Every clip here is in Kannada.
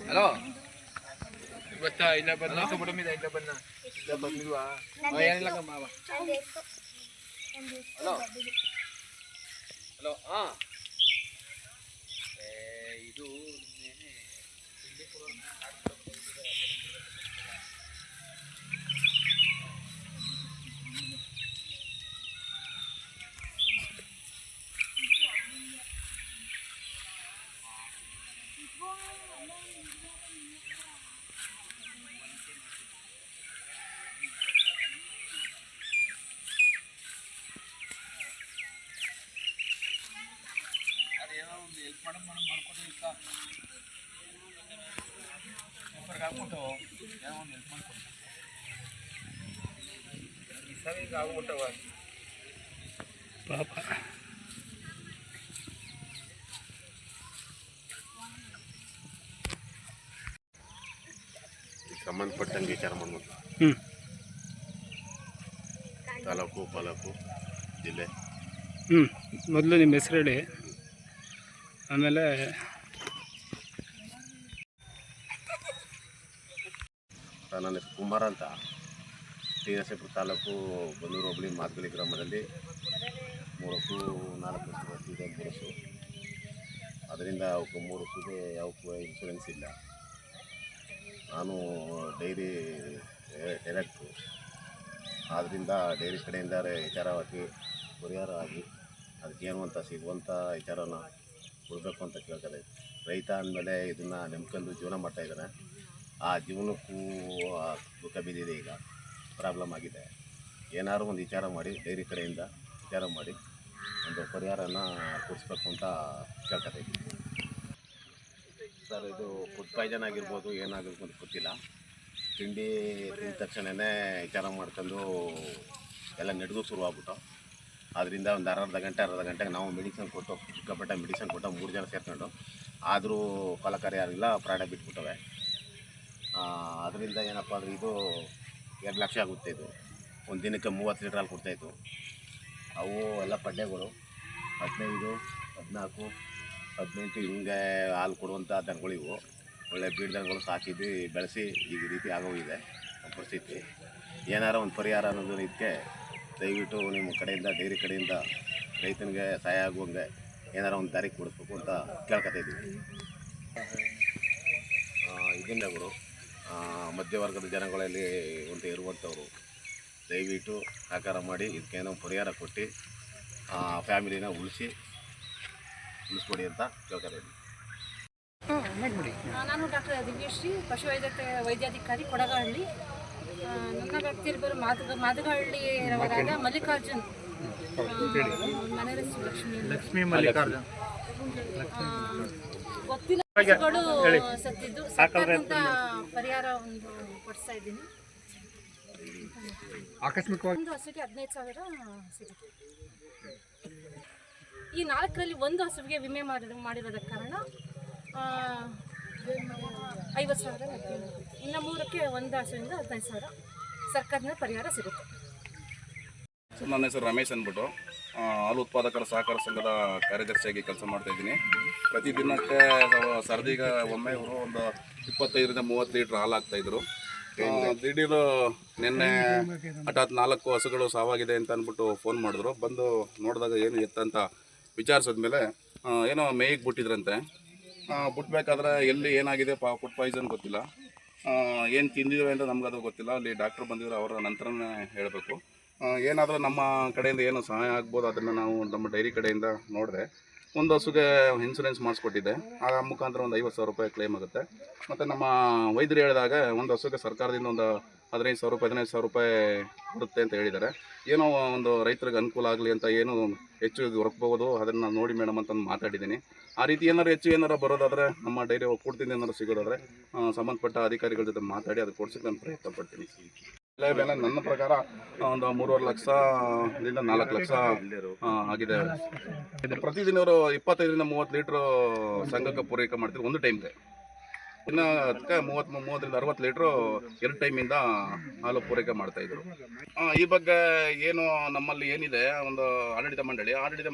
ಹಲೋ ಗೊತ್ತಾ ಇಲ್ಲ ಬನ್ನ ಸುಬ್ರಹ್ಮಣ್ಯ ಇಲ್ಲ ಬನ್ನ ಇಲ್ಲ ಬಂದಿಲ್ವಾ ಏನಿಲ್ಲ ಮಾವ ಹಲೋ ಹಲೋ ಹಾಂ ಇದು ಹಾಕ್ಬಿಟ್ಟು ಏನೋ ಒಂದು ಹೆಲ್ಪ್ ಮಾಡ್ಕೊಂಡು ಈ ಸಲ ಈಗ ಆಗ್ಬಿಟ್ಟವ ಪಾಪ ಸಂಬಂಧಪಟ್ಟಂಗೆ ವಿಚಾರ ಮಾಡ್ಬೋದು. ತಾಲೂಕು ಪಾಲಕು ಜಿಲ್ಲೆ. ಮೊದಲು ನಿಮ್ಮ ಹೆಸರು ಹೇಳಿ, ಆಮೇಲೆ ನನ್ನ ಹೆಸರು ಕುಮಾರ ಅಂತ. ಟಿ ನರಸೀಪುರ ತಾಲೂಕು ಬನ್ನೂರು ಹೋಬಳಿ ಮಾದಗಳಿ ಗ್ರಾಮದಲ್ಲಿ 3 ಹಸು 4 ಹಸು ಇದೆ. 3 ಹಸು, ಅದರಿಂದ ಅವಕ್ಕೆ 3 ಹಸುಗೆ ಯಾವಕ್ಕೂ ಇನ್ಶೂರೆನ್ಸ್ ಇಲ್ಲ. ನಾನು ಡೈರಿ ಡೈರೆಕ್ಟ್ರು, ಆದ್ದರಿಂದ ಡೈರಿ ಕಡೆಯಿಂದ ವಿಚಾರವಾಗಿ ಪರಿಹಾರ ಆಗಿ ಅದಕ್ಕೇನು ಅಂತ ಸಿಗುವಂಥ ವಿಚಾರನ ಕೊಡಬೇಕು ಅಂತ ಕೇಳ್ತಾರೆ. ರೈತ ಅಂದಮೇಲೆ ಇದನ್ನು ನಂಬ್ಕೊಂಡು ಜೀವನ ಮಾಡ್ತಾಯಿದ್ದಾನೆ. ಆ ಜೀವನಕ್ಕೂ ದುಃಖ ಬಿದ್ದಿದೆ. ಈಗ ಪ್ರಾಬ್ಲಮ್ ಆಗಿದೆ. ಏನಾದ್ರು ಒಂದು ವಿಚಾರ ಮಾಡಿ ಡೈರಿ ಕಡೆಯಿಂದ ವಿಚಾರ ಮಾಡಿ ಒಂದು ಪರಿಹಾರನ ಕೊಡಿಸ್ಬೇಕು ಅಂತ ಕೇಳ್ತಾ ಇದ್ದೀನಿ ಸರ್. ಇದು ಫುಡ್ ಪಾಯ್ಸನ್ ಆಗಿರ್ಬೋದು, ಏನಾಗಿರ್ಬೋದು ಅಂತ ಗೊತ್ತಿಲ್ಲ. ತಿಂಡಿ ತಿಂದ ತಕ್ಷಣವೇ ವಿಚಾರ ಮಾಡ್ಕೊಂಡು ಎಲ್ಲ ನೆಡ್ಗೂ ಶುರುವಾಗ್ಬಿಟ್ಟು, ಅದರಿಂದ ಒಂದು ಅರ್ಧ ಗಂಟೆಗೆ ನಾವು ಮೆಡಿಸಿನ್ ಕೊಟ್ಟು, ಸಿಕ್ಕಾಪಟ್ಟೆ ಮೆಡಿಸಿನ್ ಕೊಟ್ಟು 3 ಜನ ಸೇರ್ಕೊಂಡು, ಆದರೂ ಫಲಕಾರಿ ಆಗಿಲ್ಲ, ಪ್ರಾಣ ಬಿಟ್ಬಿಟ್ಟವೆ. ಅದರಿಂದ ಏನಪ್ಪ ಅಂದರೆ ಇದು 2 ಲಕ್ಷ ಆಗುತ್ತೆ. ಇದು ಒಂದು ದಿನಕ್ಕೆ 30 ಲೀಟ್ರ್ ಹಾಲು ಕೊಡ್ತಾಯಿತ್ತು. ಅವು ಎಲ್ಲ ಪಡ್ಡೆಗಳು 15, 14, 18 ಹಿಂಗೆ ಹಾಲು ಕೊಡುವಂಥ ದನಗಳಿವು. ಒಳ್ಳೆ ಬೀಡ್ ದನಗಳು ಸಾಕಿದ್ವಿ, ಬೆಳೆಸಿ ಈ ರೀತಿ ಆಗೋಗಿದೆ ಪರಿಸ್ಥಿತಿ. ಏನಾರ ಒಂದು ಪರಿಹಾರ ಅನ್ನೋದು ಇದಕ್ಕೆ ದಯವಿಟ್ಟು ನಿಮ್ಮ ಕಡೆಯಿಂದ, ಡೈರಿ ಕಡೆಯಿಂದ ರೈತನಿಗೆ ಸಹಾಯ ಆಗುವಂಗೆ ಏನಾರ ಒಂದು ದಾರಿ ಕೊಡಿಸ್ಬೇಕು ಅಂತ ಕೇಳ್ಕೊತಾ ಇದ್ದೀವಿ. ಇದರಿಂದಗಳು ಮಧ್ಯವರ್ಗದ ಜನಗಳಲ್ಲಿ ಒಂದು ಇರುವಂಥವ್ರು ದಯವಿಟ್ಟು ಸಹಕಾರ ಮಾಡಿ ಇದಕ್ಕೇನೋ ಪರಿಹಾರ ಕೊಟ್ಟು ಫ್ಯಾಮಿಲಿನ ಉಳಿಸ್ಕೊಡಿ ಅಂತ ಕೇಳ್ತಾರೆ. ನಾನು ಡಾಕ್ಟರ್ ದಿವ್ಯಶ್ರೀ, ವೈದ್ಯಾಧಿಕಾರಿ, ಕೊಡಗಹಳ್ಳಿ. ನನ್ನ ವ್ಯಕ್ತಿಯೊಬ್ಬರು ಮಾದಗಹಳ್ಳಿಯವರಾದ ಮಲ್ಲಿಕಾರ್ಜುನ್, ಮನೆ ಲಕ್ಷ್ಮೀ ಮಲ್ಲಿಕಾರ್ಜುನ್ ಗೊತ್ತಿಲ್ಲ ಸತ್ತಿದ್ದು. ಸರ್ಕಾರದಿಂದ ಪರಿಹಾರ ಒಂದು ಕೊಡಿಸ್ತಾ ಇದ್ದೀನಿ. ಆಕಸ್ಮಿಕವಾಗಿ ಒಂದು ಹಸುಗೆ 15,000 ಸಿಗುತ್ತೆ. ಈ 4ರಲ್ಲಿ ಒಂದು ಹಸುವಿಗೆ ವಿಮೆ ಮಾಡಿರೋದ ಕಾರಣ 50,000 ಇನ್ನು 3ಕ್ಕೆ ಒಂದು ಹಸುವಿಂದ 15,000 ಸರ್ಕಾರದಿಂದ ಪರಿಹಾರ ಸಿಗುತ್ತೆ. ನನ್ನ ಹೆಸರು ರಮೇಶ್ ಅಂದ್ಬಿಟ್ಟು ಹಾಲು ಉತ್ಪಾದಕರ ಸಹಕಾರ ಸಂಘದ ಕಾರ್ಯದರ್ಶಿಯಾಗಿ ಕೆಲಸ ಮಾಡ್ತಾಯಿದ್ದೀನಿ. ಪ್ರತಿದಿನಕ್ಕೆ ಸರದಿಗೆ ಒಮ್ಮೆ ಇವರು ಒಂದು 25ರಿಂದ 30 ಲೀಟ್ರ್ ಹಾಲು ಹಾಕ್ತಾಯಿದ್ರು. ದಿಢೀರು ನಿನ್ನೆ ಹಠಾತ್ 4 ಹಸುಗಳು ಸಾವಾಗಿದೆ ಅಂತ ಅಂದ್ಬಿಟ್ಟು ಫೋನ್ ಮಾಡಿದ್ರು. ಬಂದು ನೋಡಿದಾಗ ಏನು ಎತ್ತಂತ ವಿಚಾರಿಸಿದ್ಮೇಲೆ ಏನೋ ಮೇಯ್ಗೆ ಬಿಟ್ಟಿದ್ರಂತೆ. ಬಿಟ್ಬೇಕಾದ್ರೆ ಎಲ್ಲಿ ಏನಾಗಿದೆ ಫುಡ್ ಪಾಯ್ಸನ್ ಗೊತ್ತಿಲ್ಲ, ಏನು ತಿಂದಿದ್ದೇವೆ ಅಂತ ನಮಗದು ಗೊತ್ತಿಲ್ಲ. ಅಲ್ಲಿ ಡಾಕ್ಟ್ರು ಬಂದಿದ್ರು, ಅವರ ನಂತರನೇ ಹೇಳಬೇಕು. ಏನಾದರೂ ನಮ್ಮ ಕಡೆಯಿಂದ ಏನು ಸಹಾಯ ಆಗ್ಬೋದು ಅದನ್ನು ನಾವು ನಮ್ಮ ಡೈರಿ ಕಡೆಯಿಂದ ನೋಡಿದೆ. ಒಂದು ಹಸುಗೆ ಇನ್ಸೂರೆನ್ಸ್ ಮಾಡಿಸ್ಕೊಟ್ಟಿದ್ದೆ, ಆ ಮುಖಾಂತರ ಒಂದು 50,000 ರೂಪಾಯಿ ಕ್ಲೇಮ್ ಆಗುತ್ತೆ. ಮತ್ತು ನಮ್ಮ ವೈದ್ಯರು ಹೇಳಿದಾಗ ಒಂದು ಹಸುಗೆ ಸರ್ಕಾರದಿಂದ ಒಂದು 15,000 ರೂಪಾಯಿ ಬರುತ್ತೆ ಅಂತ ಹೇಳಿದ್ದಾರೆ. ಏನೋ ಒಂದು ರೈತರಿಗೆ ಅನುಕೂಲ ಆಗಲಿ ಅಂತ ಏನು ಹೆಚ್ಚು ಹೊರಕ್ಬೋದು ಅದನ್ನು ನೋಡಿ ಮೇಡಮ್ ಅಂತ ಮಾತಾಡಿದ್ದೀನಿ. ಆ ರೀತಿ ಏನಾರು ಬರೋದಾದರೆ ನಮ್ಮ ಡೈರಿ ಕೊಡ್ತೀನಿ ಏನಾದ್ರು ಸಿಗೋದಾದರೆ ಸಂಬಂಧಪಟ್ಟ ಅಧಿಕಾರಿಗಳ ಜೊತೆ ಮಾತಾಡಿ ಅದು ಕೊಡ್ಸೋಕ್ಕೆ ನಾನು ಪ್ರಯತ್ನ ಪಡ್ತೀನಿ. ಬೆಲೆ ನನ್ನ ಪ್ರಕಾರ ಒಂದು 3.5 ಲಕ್ಷದಿಂದ 4 ಲಕ್ಷ ಆಗಿದೆ. ಪ್ರತಿದಿನ ಅವರು 25ರಿಂದ 30 ಲೀಟ್ರ್ ಸಂಘಕ್ಕೆ ಪೂರೈಕೆ ಮಾಡ್ತಿದ್ರು ಒಂದು ಟೈಮ್ಗೆ. ಇನ್ನು ಅದಕ್ಕೆ 30ರಿಂದ 60 ಲೀಟ್ರು 2 ಟೈಮಿಂದ ಹಾಲು ಪೂರೈಕೆ ಮಾಡ್ತಾಯಿದ್ರು. ಈ ಬಗ್ಗೆ ಏನು ನಮ್ಮಲ್ಲಿ ಏನಿದೆ ಒಂದು ಆಡಳಿತ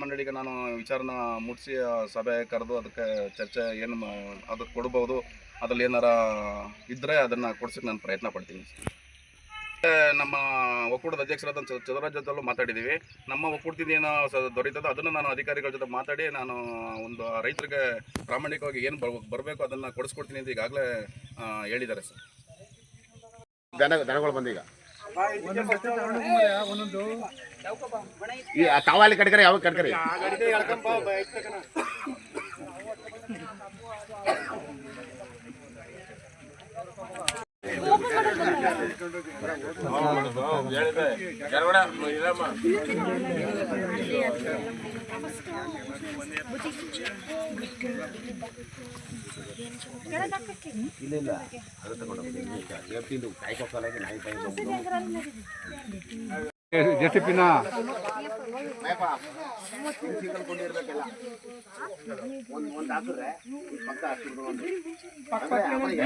ಮಂಡಳಿಗೆ ನಾನು ವಿಚಾರನ ಮುಟ್ಟಿಸಿ ಸಭೆ ಕರೆದು ಅದಕ್ಕೆ ಚರ್ಚೆ ಏನು ಅದಕ್ಕೆ ಕೊಡ್ಬೋದು, ಅದ್ರಲ್ಲಿ ಏನಾರ ಇದ್ದರೆ ಅದನ್ನು ಕೊಡ್ಸೋಕ್ಕೆ ನಾನು ಪ್ರಯತ್ನ ಪಡ್ತೀನಿ. ನಮ್ಮ ಒಕ್ಕೂಟದ ಅಧ್ಯಕ್ಷರಾದ ಚಂದ್ರರಾಜ್ ಜೊತೆಲೂ ಮಾತಾಡಿದ್ದೀವಿ. ನಮ್ಮ ಒಕ್ಕೂಟದಿಂದ ಏನು ದೊರೀತದೋ ಅದನ್ನು ನಾನು ಅಧಿಕಾರಿಗಳ ಜೊತೆ ಮಾತಾಡಿ ನಾನು ಒಂದು ರೈತರಿಗೆ ಪ್ರಾಮಾಣಿಕವಾಗಿ ಏನು ಬರಬೇಕು ಅದನ್ನು ಕೊಡಿಸ್ಕೊಡ್ತೀನಿ ಅಂತ ಈಗಾಗಲೇ ಹೇಳಿದ್ದಾರೆ ಸರ್. ದನಗಳು ಬಂದೀಗ ಈ ತಾವಾಲಿ ಕಟ್ಕರಿ ಯಾವ ಕಟ್ಕರಿ ಜೆಸಿಪಿನ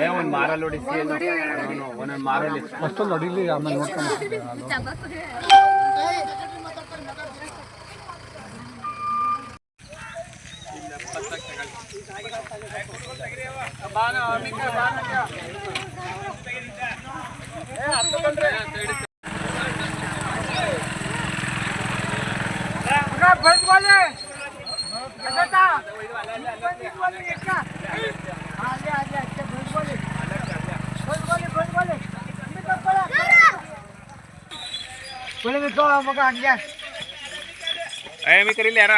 ಒಂದು ಮಾರಲ್ಲಿ ಹೊಡಿಸಿ ಒಂದೊಂದು ಮಾರಲ್ಲಿ ಅಷ್ಟೊಂದು ಹೊಡಿಲಿ, ಆಮೇಲೆ ನೋಡ್ಕೊಂಡು मी करील यार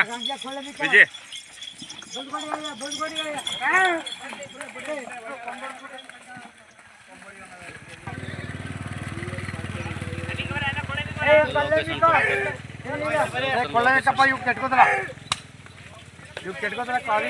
विजय ಕೊಳ್ಳೆ ಕಪ್ಪ ಇವ್ ಕೆಟ್ಕೋದ್ರ ಕಾಲಿ